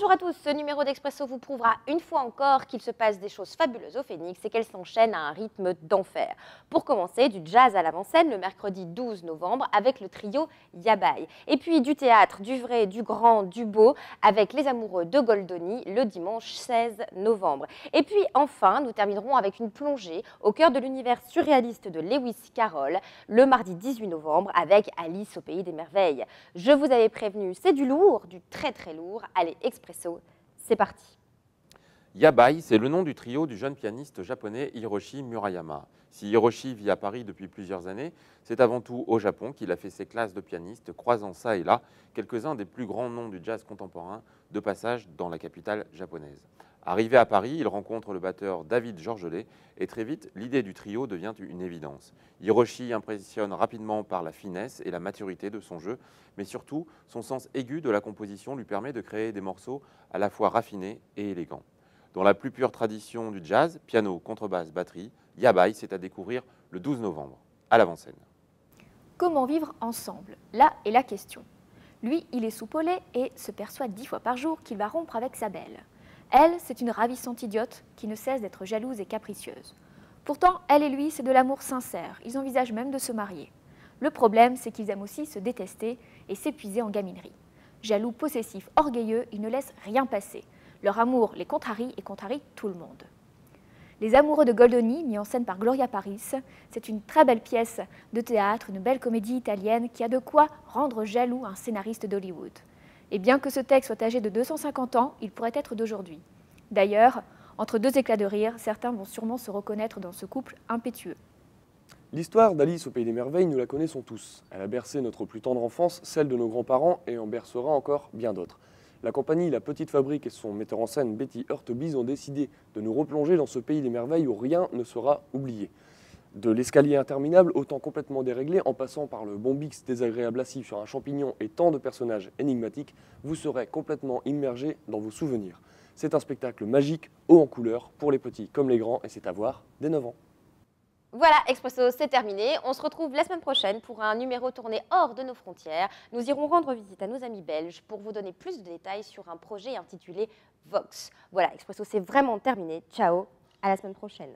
Bonjour à tous, ce numéro d'Expresso vous prouvera une fois encore qu'il se passe des choses fabuleuses au Phénix et qu'elles s'enchaînent à un rythme d'enfer. Pour commencer, du jazz à l'avant-scène le mercredi 12 novembre avec le trio Yabai. Et puis du théâtre, du vrai, du grand, du beau avec les amoureux de Goldoni le dimanche 16 novembre. Et puis enfin, nous terminerons avec une plongée au cœur de l'univers surréaliste de Lewis Carroll le mardi 18 novembre avec Alice au pays des merveilles. Je vous avais prévenu, c'est du lourd, du très très lourd. Allez, Expresso, c'est parti. Yabai, c'est le nom du trio du jeune pianiste japonais Hiroshi Murayama. Si Hiroshi vit à Paris depuis plusieurs années, c'est avant tout au Japon qu'il a fait ses classes de pianiste, croisant ça et là quelques-uns des plus grands noms du jazz contemporain de passage dans la capitale japonaise. Arrivé à Paris, il rencontre le batteur David Georgelais et très vite, l'idée du trio devient une évidence. Hiroshi impressionne rapidement par la finesse et la maturité de son jeu, mais surtout, son sens aigu de la composition lui permet de créer des morceaux à la fois raffinés et élégants. Dans la plus pure tradition du jazz, piano, contrebasse, batterie, Yabai, c'est à découvrir le 12 novembre, à l'avant-scène. Comment vivre ensemble? Là est la question. Lui, il est soupolé et se persuade 10 fois par jour qu'il va rompre avec sa belle. Elle, c'est une ravissante idiote qui ne cesse d'être jalouse et capricieuse. Pourtant, elle et lui, c'est de l'amour sincère. Ils envisagent même de se marier. Le problème, c'est qu'ils aiment aussi se détester et s'épuiser en gaminerie. Jaloux, possessifs, orgueilleux, ils ne laissent rien passer. Leur amour les contrarie et contrarie tout le monde. Les amoureux de Goldoni, mis en scène par Gloria Paris, c'est une très belle pièce de théâtre, une belle comédie italienne qui a de quoi rendre jaloux un scénariste d'Hollywood. Et bien que ce texte soit âgé de 250 ans, il pourrait être d'aujourd'hui. D'ailleurs, entre deux éclats de rire, certains vont sûrement se reconnaître dans ce couple impétueux. L'histoire d'Alice au pays des merveilles, nous la connaissons tous. Elle a bercé notre plus tendre enfance, celle de nos grands-parents, et en bercera encore bien d'autres. La compagnie La Petite Fabrique et son metteur en scène Betty Hurtebise ont décidé de nous replonger dans ce pays des merveilles où rien ne sera oublié. De l'escalier interminable au temps complètement déréglé, en passant par le bombix désagréable assis sur un champignon et tant de personnages énigmatiques, vous serez complètement immergé dans vos souvenirs. C'est un spectacle magique, haut en couleur, pour les petits comme les grands, et c'est à voir dès 9 ans. Voilà, Expresso, c'est terminé. On se retrouve la semaine prochaine pour un numéro tourné hors de nos frontières. Nous irons rendre visite à nos amis belges pour vous donner plus de détails sur un projet intitulé Vox. Voilà, Expresso, c'est vraiment terminé. Ciao, à la semaine prochaine.